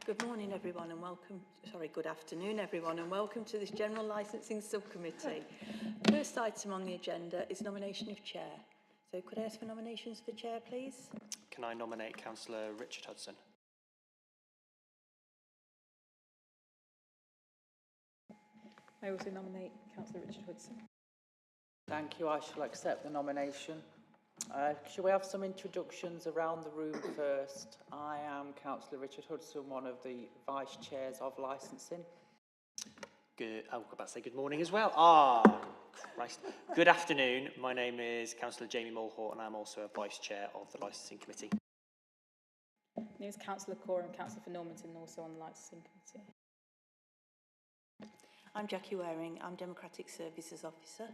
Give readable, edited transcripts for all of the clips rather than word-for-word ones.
Good morning everyone and welcome, good afternoon everyone and welcome to this General Licensing Subcommittee. First item on the agenda is nomination of Chair. So could I ask for nominations for Chair please? Can I nominate Councillor Richard Hudson? I also nominate Councillor Richard Hudson. Thank you. I shall accept the nomination. Shall we have some introductions around the room first? I am Councillor Richard Hudson, one of the Vice Chairs of Licensing. Good. I was about to say good morning as well. Christ. Good afternoon. My name is Councillor Jamie Mulhart and I'm also a Vice Chair of the Licensing Committee. My name is Councillor Cora. I'm Councillor for Normanton, also on the Licensing Committee. I'm Jackie Waring. I'm Democratic Services Officer.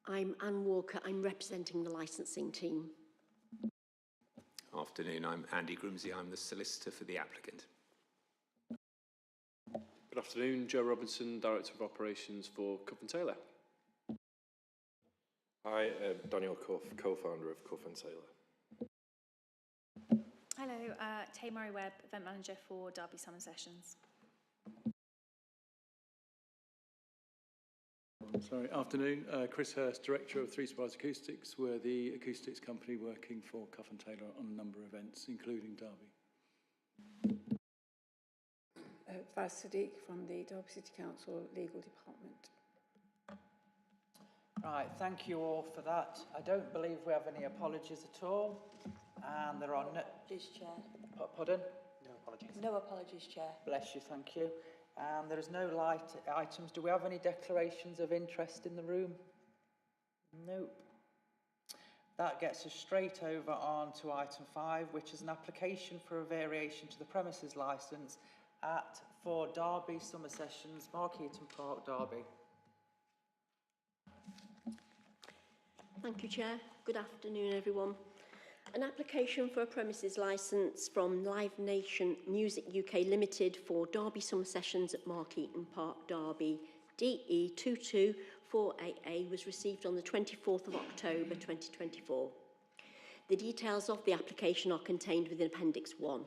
I'm Anne Walker. I'm representing the licensing team. Afternoon, I'm Andy Grimsey. I'm the solicitor for the applicant. Good afternoon, Joe Robinson, Director of Operations for Cuff & Taylor. Hi, Daniel Cuff, co-founder of Cuff & Taylor. Hello, Tamari Webb, Event Manager for Derby Summer Sessions. Sorry, afternoon. Chris Hurst, Director of Three Spires Acoustics. We're the acoustics company working for Cuff & Taylor on a number of events, including Derby. Faz Sadiq from the Derby City Council Legal Department. Right, thank you all for that. I don't believe we have any apologies at all. And there are no... Apologies, Chair. Pardon? No apologies. No apologies, Chair. Bless you, thank you. And there is no light items. Do we have any declarations of interest in the room? Nope. That gets us straight over on to item 5, which is an application for a variation to the premises licence for Derby Summer Sessions, Markeaton Park, Derby. Thank you, Chair. Good afternoon, everyone. An application for a premises licence from Live Nation Music UK Limited for Derby Summer Sessions at Markeaton Park, Derby, DE224AA was received on the 24th of October 2024. The details of the application are contained within Appendix 1.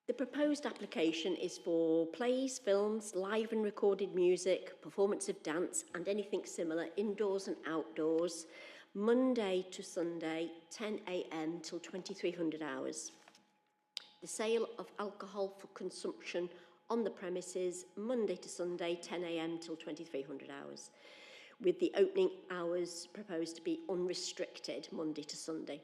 The proposed application is for plays, films, live and recorded music, performance of dance and anything similar, indoors and outdoors, Monday to Sunday, 10 a.m. till 2300 hours. The sale of alcohol for consumption on the premises, Monday to Sunday, 10 a.m. till 2300 hours, with the opening hours proposed to be unrestricted, Monday to Sunday.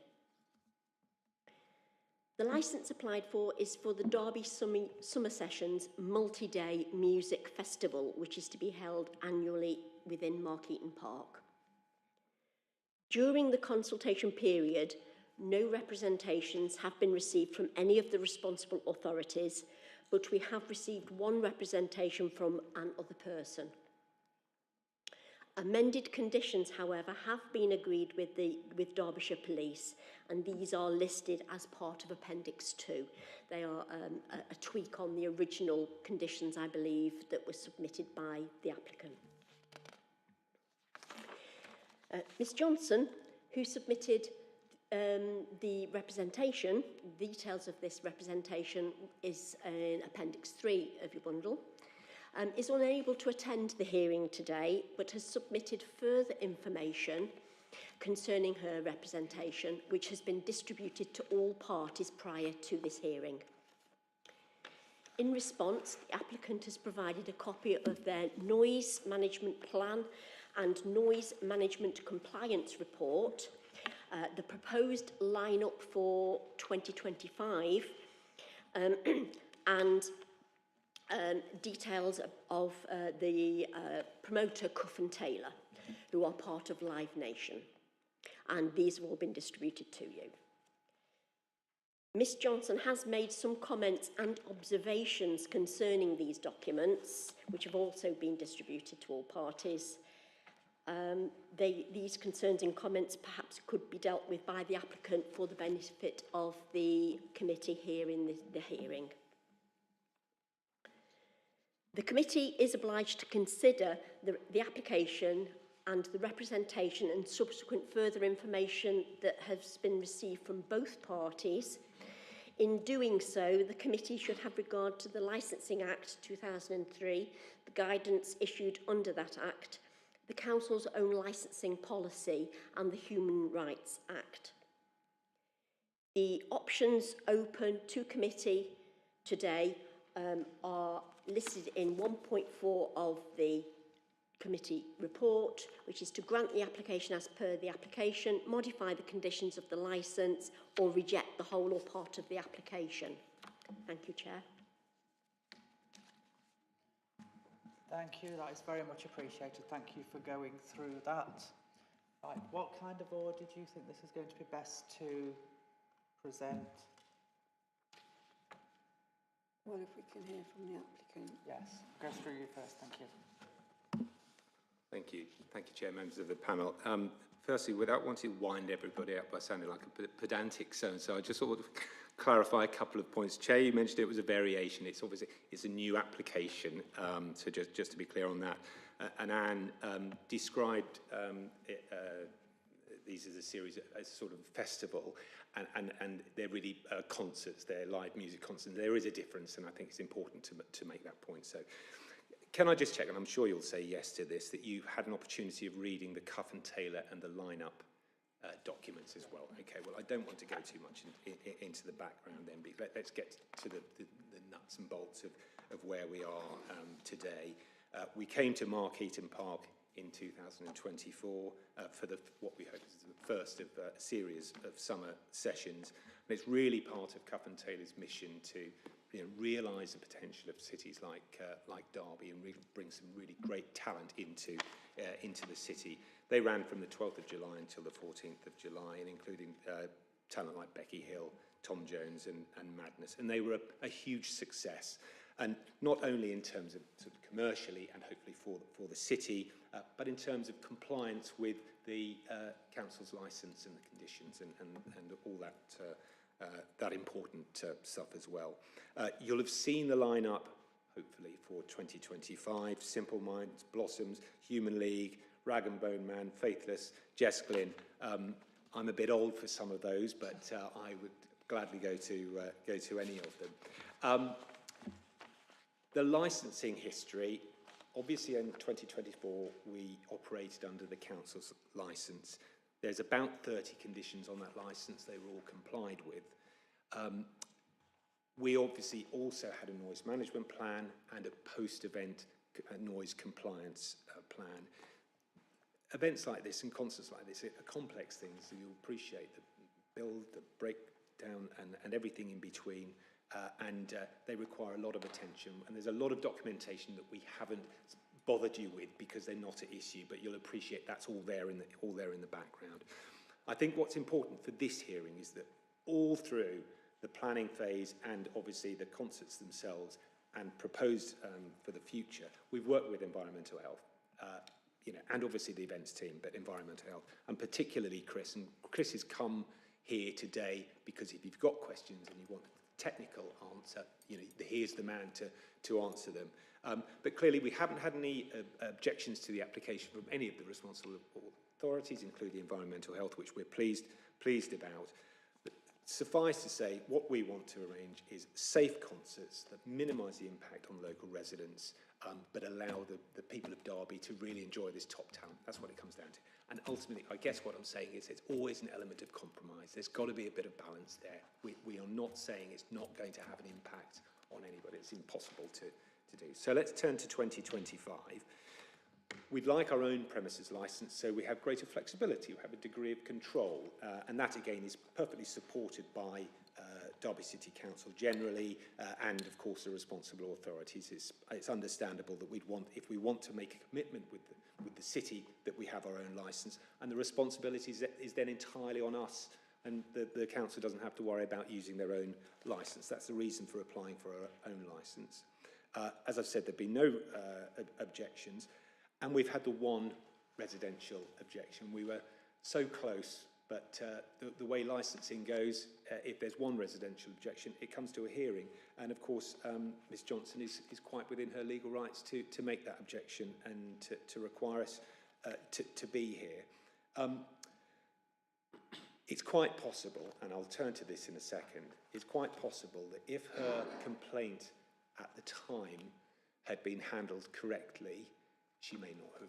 The licence applied for is for the Derby Summer Sessions multi-day music festival, which is to be held annually within Markeaton Park. During the consultation period, no representations have been received from any of the responsible authorities, but we have received one representation from an other person. Amended conditions, however, have been agreed with Derbyshire Police, and these are listed as part of Appendix 2. They are a tweak on the original conditions, I believe, that were submitted by the applicant. Ms Johnson, who submitted the representation, details of this representation is in Appendix 3 of your bundle, is unable to attend the hearing today, but has submitted further information concerning her representation, which has been distributed to all parties prior to this hearing. In response, the applicant has provided a copy of their noise management plan and noise management compliance report, the proposed lineup for 2025, and details of the promoter Cuff & Taylor, who are part of Live Nation. And these have all been distributed to you. Ms Johnson has made some comments and observations concerning these documents, which have also been distributed to all parties. These concerns and comments perhaps could be dealt with by the applicant for the benefit of the committee here in the hearing. The committee is obliged to consider the application and the representation and subsequent further information that has been received from both parties In doing so, the committee should have regard to the Licensing Act 2003, the guidance issued under that Act, the Council's own licensing policy and the Human Rights Act. The options open to committee today are listed in 1.4 of the committee report, which is to grant the application as per the application, modify the conditions of the licence, or reject the whole or part of the application. Thank you, Chair. Thank you, that is very much appreciated. Thank you for going through that. Right, what kind of order do you think this is going to be best to present? Well, if we can hear from the applicant. Yes, go through you first, thank you. Thank you. Thank you, Chair, members of the panel. Firstly, without wanting to wind everybody up by sounding like a pedantic so-and-so, I just sort of clarify a couple of points. Chair, you mentioned it was a variation. It's obviously, it's a new application, so just to be clear on that. And Anne described these as a series, as a sort of festival, and they're really concerts, they're live music concerts. There is a difference, and I think it's important to make that point. So, can I just check, and I'm sure you'll say yes to this, that you've had an opportunity of reading the Cuff and Taylor and the lineup documents as well? Okay, well, I don't want to go too much into the background then, but let's get to the nuts and bolts of where we are today. We came to Mark Eaton Park in 2024 for what we hope is the first of a series of summer sessions. And it's really part of Cuff and Taylor's mission to realise the potential of cities like Derby and bring some really great talent into the city. They ran from the 12th of July until the 14th of July, and including talent like Becky Hill, Tom Jones and Madness. And they were a huge success. And not only in terms of sort of commercially and hopefully for the city, but in terms of compliance with the council's licence and the conditions and all that important stuff as well. You'll have seen the lineup, hopefully, for 2025. Simple Minds, Blossoms, Human League, Rag and Bone Man, Faithless, Jess Glynn. I'm a bit old for some of those, but I would gladly go to any of them. The licensing history, obviously in 2024, we operated under the council's licence. There's about 30 conditions on that licence they were all complied with. We obviously also had a noise management plan and a post-event noise compliance plan. Events like this and concerts like this are complex things, so you'll appreciate the build, the breakdown and everything in between. And they require a lot of attention, and there's a lot of documentation that we haven't bothered you with because they're not at issue, but you'll appreciate that's all there in the background. I think what's important for this hearing is that all through the planning phase and obviously the concerts themselves and proposed for the future, we've worked with environmental health, and obviously the events team, but environmental health, and particularly Chris. And Chris has come here today because if you've got questions and you want technical answer, here's the man to answer them. But clearly we haven't had any objections to the application from any of the responsible authorities, including environmental health, which we're pleased about. But suffice to say, what we want to arrange is safe concerts that minimise the impact on local residents, but allow the people of Derby to really enjoy this top talent. That's what it comes down to. And ultimately, I guess what I'm saying is it's always an element of compromise. There's got to be a bit of balance there. We are not saying it's not going to have an impact on anybody. It's impossible to do. So let's turn to 2025. We'd like our own premises licence, so we have greater flexibility. We have a degree of control, and that again is perfectly supported by Derby City Council generally, and of course the responsible authorities. It's understandable that if we want to make a commitment with the city, that we have our own licence, and the responsibility is then entirely on us, and the council doesn't have to worry about using their own licence. That's the reason for applying for our own licence. As I've said, there've been no objections, and we've had the one residential objection. We were so close, but the way licensing goes, if there's one residential objection, it comes to a hearing. And of course, Ms Johnson is quite within her legal rights to make that objection and to require us to be here. it's quite possible, and I'll turn to this in a second, it's quite possible that if her complaint at the time had been handled correctly, she may not have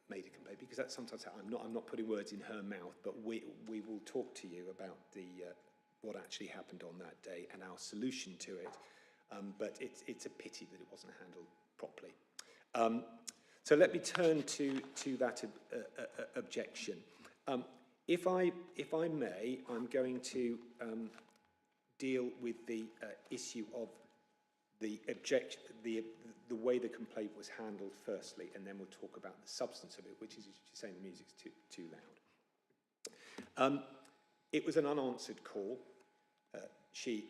made a complaint, because that's sometimes how I'm not putting words in her mouth, but we will talk to you about what actually happened on that day and our solution to it. But it's a pity that it wasn't handled properly. So let me turn to that objection. If I may, I'm going to deal with the issue of the way the complaint was handled firstly, and then we'll talk about the substance of it, which is, as you're saying, the music's too loud. It was an unanswered call. She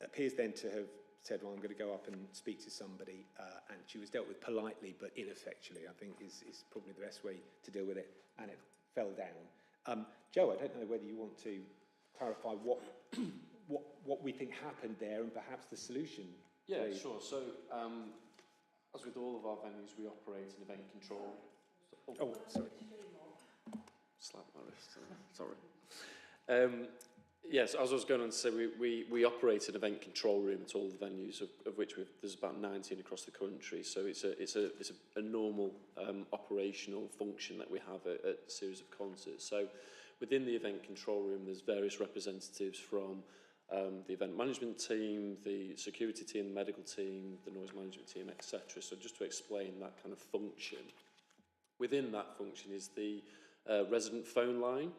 appears then to have said, well, I'm going to go up and speak to somebody, and she was dealt with politely but ineffectually, I think is probably the best way to deal with it, and it fell down. Joe, I don't know whether you want to clarify what we think happened there and perhaps the solution. Yeah, sure. So, as with all of our venues, we operate an event control. Oh, sorry. Slap my wrist. Sorry. Yes, as I was going on to say, we operate an event control room at all the venues, of which there's about 19 across the country. So it's a normal operational function that we have at a series of concerts. So within the event control room, there's various representatives from the event management team, the security team, the medical team, the noise management team, etc. So just to explain that kind of function, within that function is the resident phone line,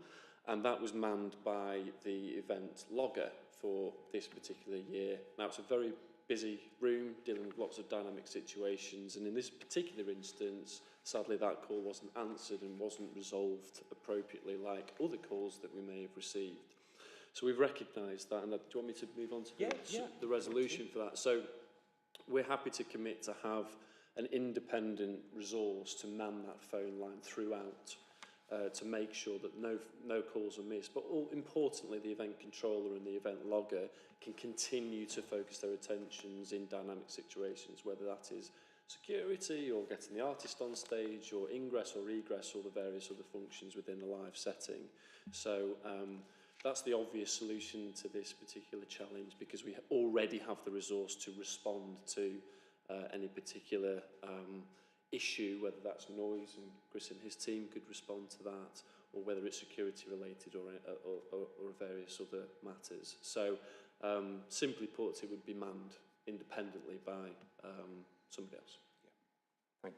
and that was manned by the event logger for this particular year. Now, it's a very busy room dealing with lots of dynamic situations, and in this particular instance, sadly, that call wasn't answered and wasn't resolved appropriately like other calls that we may have received. So we've recognised that, and do you want me to move on to the resolution for that? So we're happy to commit to have an independent resource to man that phone line throughout, to make sure that no calls are missed. But importantly, the event controller and the event logger can continue to focus their attentions in dynamic situations, whether that is security or getting the artist on stage or ingress or egress or the various other functions within a live setting. So that's the obvious solution to this particular challenge, because we already have the resource to respond to any particular issue, whether that's noise, and Chris and his team could respond to that, or whether it's security related or various other matters. So simply put, it would be manned independently by somebody else. Yeah.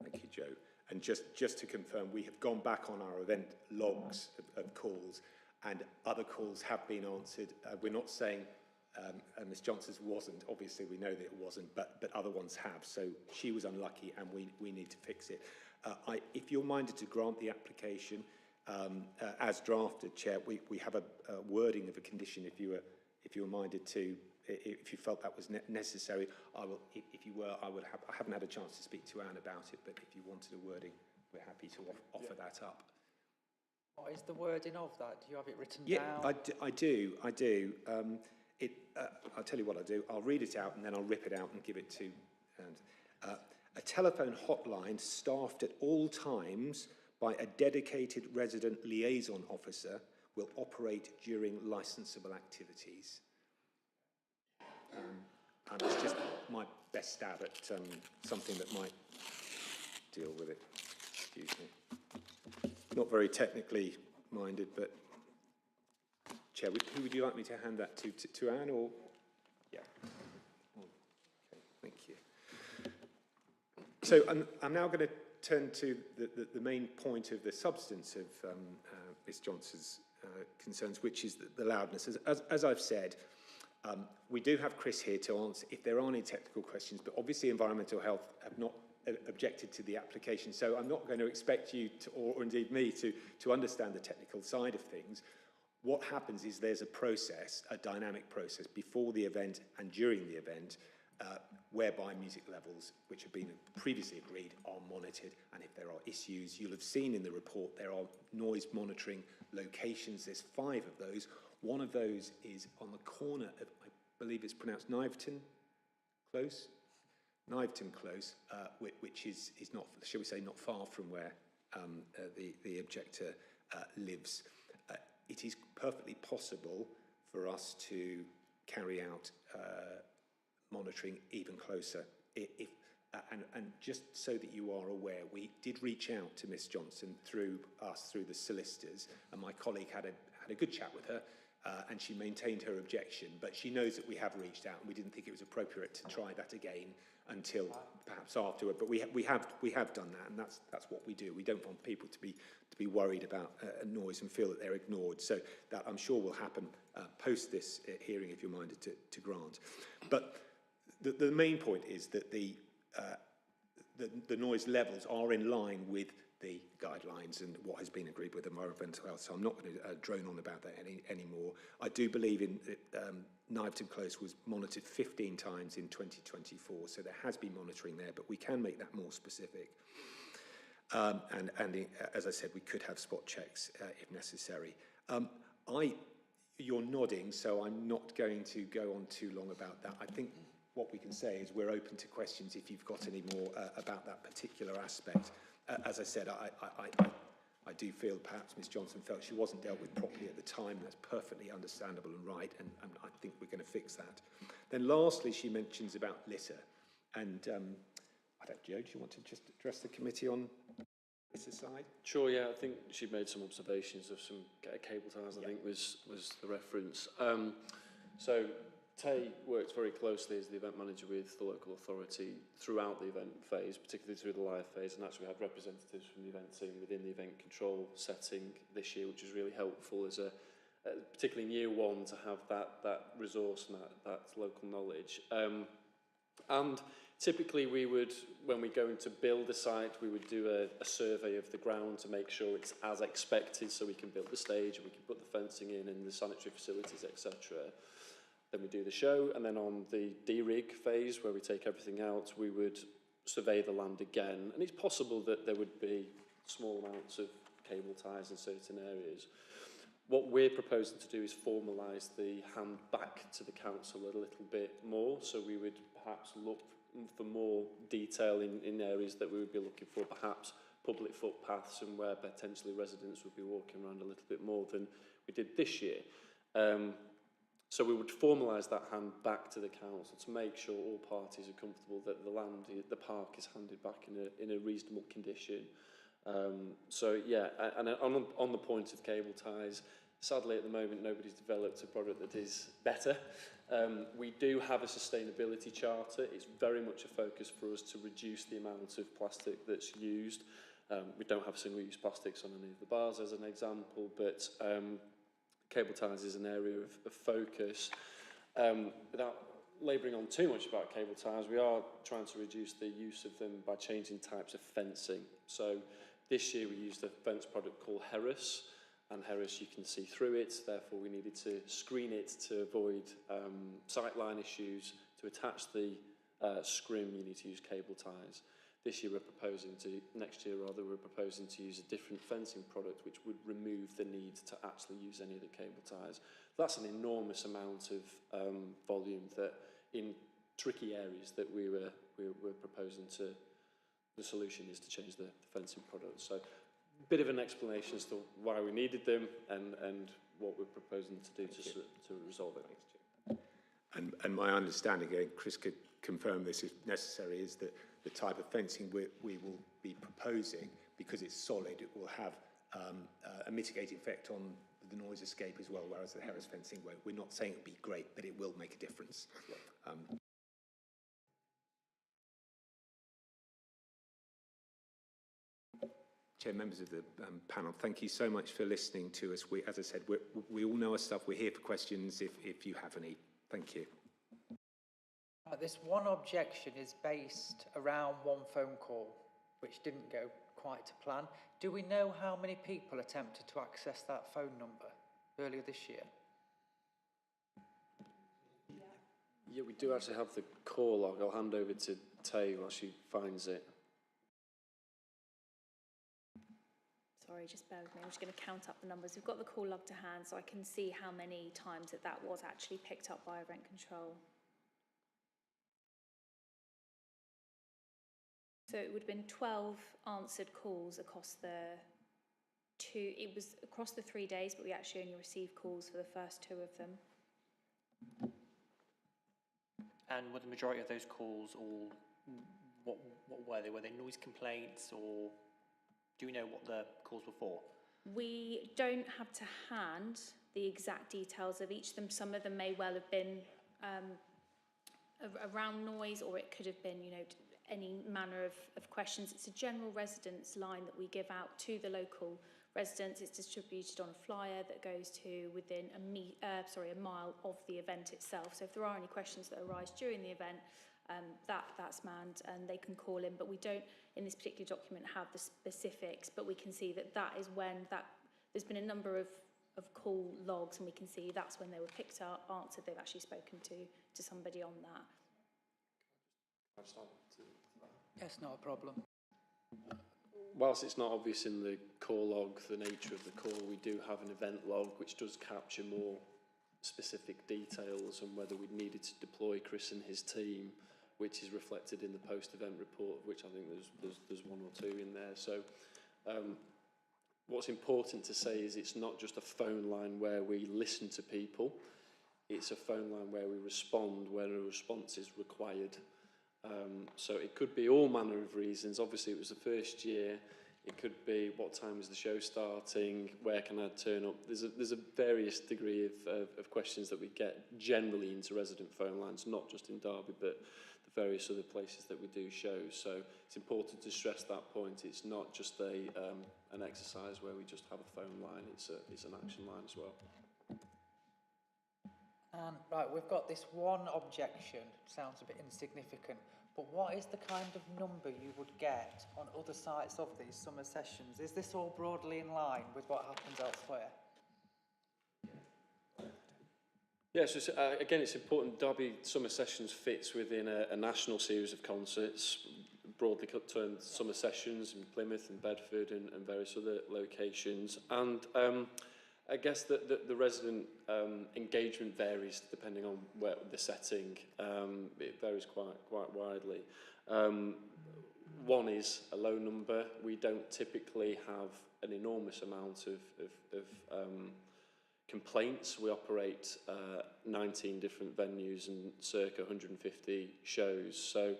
Thank you, Joe. And just to confirm, we have gone back on our event logs of calls, and other calls have been answered. We're not saying Ms Johnson's wasn't. Obviously, we know that it wasn't, but other ones have. So she was unlucky, and we need to fix it. If you're minded to grant the application as drafted, Chair, we have a wording of a condition. If you were minded to, if you felt that was necessary, I will. If you were, I would have. I haven't had a chance to speak to Anne about it, but if you wanted a wording, we're happy to offer that up. What is the wording of that? Do you have it written down? Yeah, I do. I'll tell you what I'll do. I'll read it out and then I'll rip it out and give it to Anne. A telephone hotline staffed at all times by a dedicated resident liaison officer will operate during licensable activities. And it's just my best stab at something that might deal with it. Excuse me. Not very technically minded, but Chair, who would you like me to hand that to Anne, or? Yeah. Okay, thank you. So I'm now going to turn to the main point of the substance of Ms Johnson's concerns, which is the loudness. As I've said, we do have Chris here to answer if there are any technical questions, but obviously Environmental Health have not objected to the application, so I'm not going to expect you to, or indeed me, to understand the technical side of things. What happens is there's a process, a dynamic process, before the event and during the event, whereby music levels, which have been previously agreed, are monitored, and if there are issues, you'll have seen in the report there are noise monitoring locations. There's 5 of those. One of those is on the corner of, I believe it's pronounced Niveton Close? Niveton Close, which is not, shall we say, not far from where the objector lives. it is perfectly possible for us to carry out monitoring even closer. And just so that you are aware, we did reach out to Miss Johnson through the solicitors, and my colleague had a good chat with her, and she maintained her objection, but she knows that we have reached out, and we didn't think it was appropriate to try that again until perhaps afterward. But we have done that, and that's what we do. We don't want people to be worried about noise and feel that they're ignored. So that, I'm sure, will happen post this hearing, if you're minded to grant. But the main point is that the noise levels are in line with the guidelines and what has been agreed with Environmental Health, so I'm not going to drone on about that anymore. I do believe Kniveton Close was monitored 15 times in 2024, so there has been monitoring there, but we can make that more specific. And as I said, we could have spot checks if necessary. You're nodding, so I'm not going to go on too long about that. I think what we can say is we're open to questions if you've got any more about that particular aspect. As I said, I do feel perhaps Ms Johnson felt she wasn't dealt with properly at the time. That's perfectly understandable and right, and I think we're going to fix that. Then lastly, she mentions about litter. And I don't know, Joe, do you want to just address the committee on litter side? Sure, yeah, I think she made some observations of some cable ties, I think was the reference. So Tay worked very closely as the event manager with the local authority throughout the event phase, particularly through the live phase, and actually had representatives from the event team within the event control setting this year, which was really helpful as particularly in year one, to have that resource and that local knowledge. And typically we would, when we go in to build a site, we would do a survey of the ground to make sure it's as expected, so we can build the stage and we can put the fencing in and the sanitary facilities, etc. Then we do the show, and then on the de-rig phase, where we take everything out, we would survey the land again. And it's possible that there would be small amounts of cable ties in certain areas. What we're proposing to do is formalise the hand back to the council a little bit more, so we would perhaps look for more detail in areas that we would be looking for, perhaps public footpaths, and where potentially residents would be walking around a little bit more than we did this year. So we would formalise that hand back to the council to make sure all parties are comfortable that the park is handed back in a reasonable condition. So yeah, and on the point of cable ties, sadly at the moment nobody's developed a product that is better. We do have a sustainability charter. It's very much a focus for us to reduce the amount of plastic that's used. We don't have single-use plastics on any of the bars as an example, but cable ties is an area of focus. Without labouring on too much about cable ties, we are trying to reduce the use of them by changing types of fencing. So this year we used a fence product called Harris, and Harris you can see through it, therefore we needed to screen it to avoid sightline issues. To attach the scrim you need to use cable ties. Next year we're proposing to use a different fencing product which would remove the need to actually use any of the cable ties. That's an enormous amount of volume that in tricky areas that we're proposing to, the solution is to change the fencing product. So a bit of an explanation as to why we needed them and what we're proposing to do to resolve it. And my understanding, again, Chris could confirm this if necessary, is that the type of fencing we will be proposing, because it's solid, it will have a mitigating effect on the noise escape as well, whereas the Harris fencing won't. We're not saying it would be great, but it will make a difference. Chair, members of the panel, thank you so much for listening to us. As I said, we all know our stuff. We're here for questions if you have any. Thank you. This one objection is based around one phone call, which didn't go quite to plan. Do we know how many people attempted to access that phone number earlier this year? Yeah, we do actually have the call log. I'll hand over to Tay while she finds it. Sorry, just bear with me. I'm just going to count up the numbers. We've got the call log to hand, so I can see how many times that was actually picked up by event control. So it would have been 12 answered calls across the it was across the 3 days, but we actually only received calls for the first 2 of them. And were the majority of those calls all, what were they? Were they noise complaints, or do we know what the calls were for? We don't have to hand the exact details of each of them. Some of them may well have been around noise, or it could have been, you know, any manner of questions. It's a general residence line that we give out to the local residents. It's distributed on a flyer that goes to within a mile of the event itself. So if there are any questions that arise during the event, that's manned and they can call in. But we don't, in this particular document, have the specifics, but we can see that is when there's been a number of call logs, and we can see that's when they were picked up, answered, they've actually spoken to somebody on that. Yes, not a problem. Whilst it's not obvious in the call log, the nature of the call, we do have an event log which does capture more specific details on whether we needed to deploy Chris and his team, which is reflected in the post-event report, which I think there's 1 or 2 in there. So what's important to say is it's not just a phone line where we listen to people, it's a phone line where we respond when a response is required. So it could be all manner of reasons. Obviously, it was the first year. It could be what time is the show starting, where can I turn up. There's a various degree of questions that we get generally into resident phone lines, not just in Derby, but the various other places that we do shows. So it's important to stress that point. It's not just an exercise where we just have a phone line. It's an action line as well. Right, we've got this one objection, sounds a bit insignificant, but what is the kind of number you would get on other sites of these summer sessions? Is this all broadly in line with what happens elsewhere? Yeah, so again, it's important. Derby Summer Sessions fits within a national series of concerts, broadly termed Summer Sessions in Plymouth and Bedford and various other locations. And I guess that the resident engagement varies depending on where the setting. It varies quite widely. One is a low number. We don't typically have an enormous amount of complaints. We operate 19 different venues and circa 150 shows. So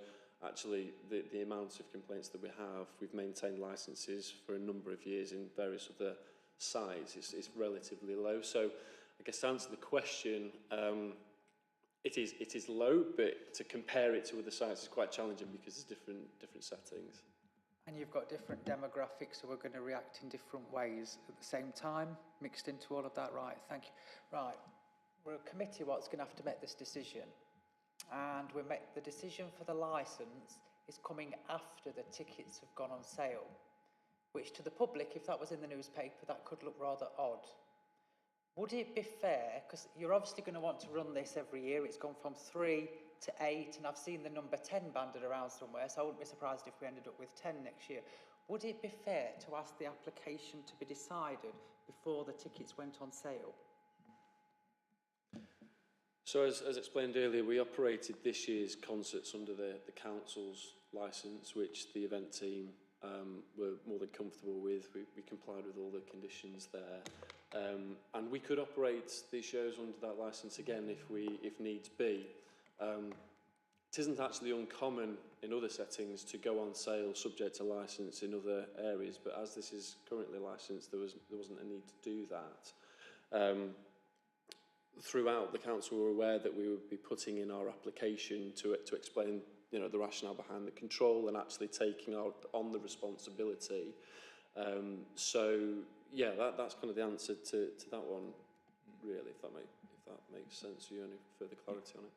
actually the amount of complaints that we have, we've maintained licenses for a number of years in various other size is relatively low. So I guess to answer the question, it is low, but to compare it to other sites is quite challenging because there's different settings. And you've got different demographics who are going to react in different ways at the same time, mixed into all of that, right? Thank you. Right, we're a committee what's going to have to make this decision, and we make the decision for the licence is coming after the tickets have gone on sale, which to the public, if that was in the newspaper, that could look rather odd. Would it be fair, because you're obviously going to want to run this every year, it's gone from 3 to 8, and I've seen the number 10 banded around somewhere, so I wouldn't be surprised if we ended up with 10 next year. Would it be fair to ask the application to be decided before the tickets went on sale? So as explained earlier, we operated this year's concerts under the council's licence, which the event team were more than comfortable with. We complied with all the conditions there, and we could operate these shows under that licence again if needs be. It isn't actually uncommon in other settings to go on sale subject to licence in other areas, but as this is currently licensed, there wasn't a need to do that. Throughout, the council were aware that we would be putting in our application to explain, the rationale behind the control and actually taking on the responsibility. So yeah, that's kind of the answer to that one, really. If that makes sense to you, any further clarity on it.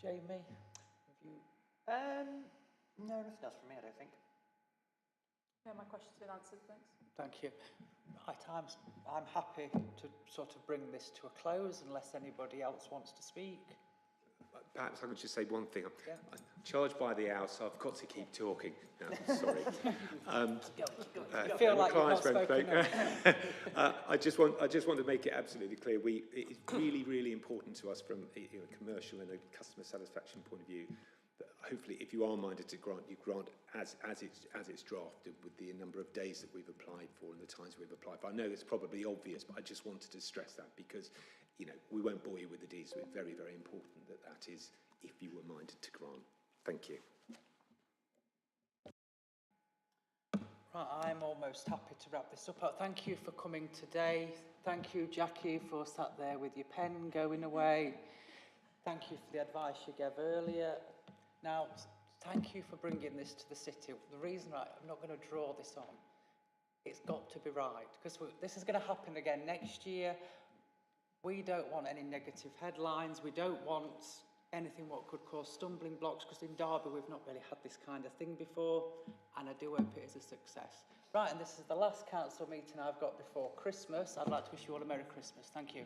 Jamie, have you? No, nothing else from me, I don't think. Yeah, my question's been answered, thanks. Thank you. Right, I'm happy to sort of bring this to a close unless anybody else wants to speak. Perhaps I could just say one thing. Yeah. I'm charged by the hour, so I've got to keep talking. No, sorry. I feel like you've not spoken enough. I just want to make it absolutely clear. It's really, really important to us from a commercial and a customer satisfaction point of view that hopefully, if you are minded to grant, you grant as it's drafted with the number of days that we've applied for and the times we've applied for. I know it's probably obvious, but I just wanted to stress that because, you know, we won't bore you with the deeds, so it's very, very important that that is if you were minded to grant. Thank you. Right, I'm almost happy to wrap this up. Thank you for coming today. Thank you, Jackie, for sat there with your pen going away. Thank you for the advice you gave earlier. Now, thank you for bringing this to the city. The reason I'm not going to draw this on, it's got to be right, because this is going to happen again next year. We don't want any negative headlines. We don't want anything what could cause stumbling blocks, because in Derby we've not really had this kind of thing before, and I do hope it is a success. Right, and this is the last council meeting I've got before Christmas. I'd like to wish you all a Merry Christmas. Thank you.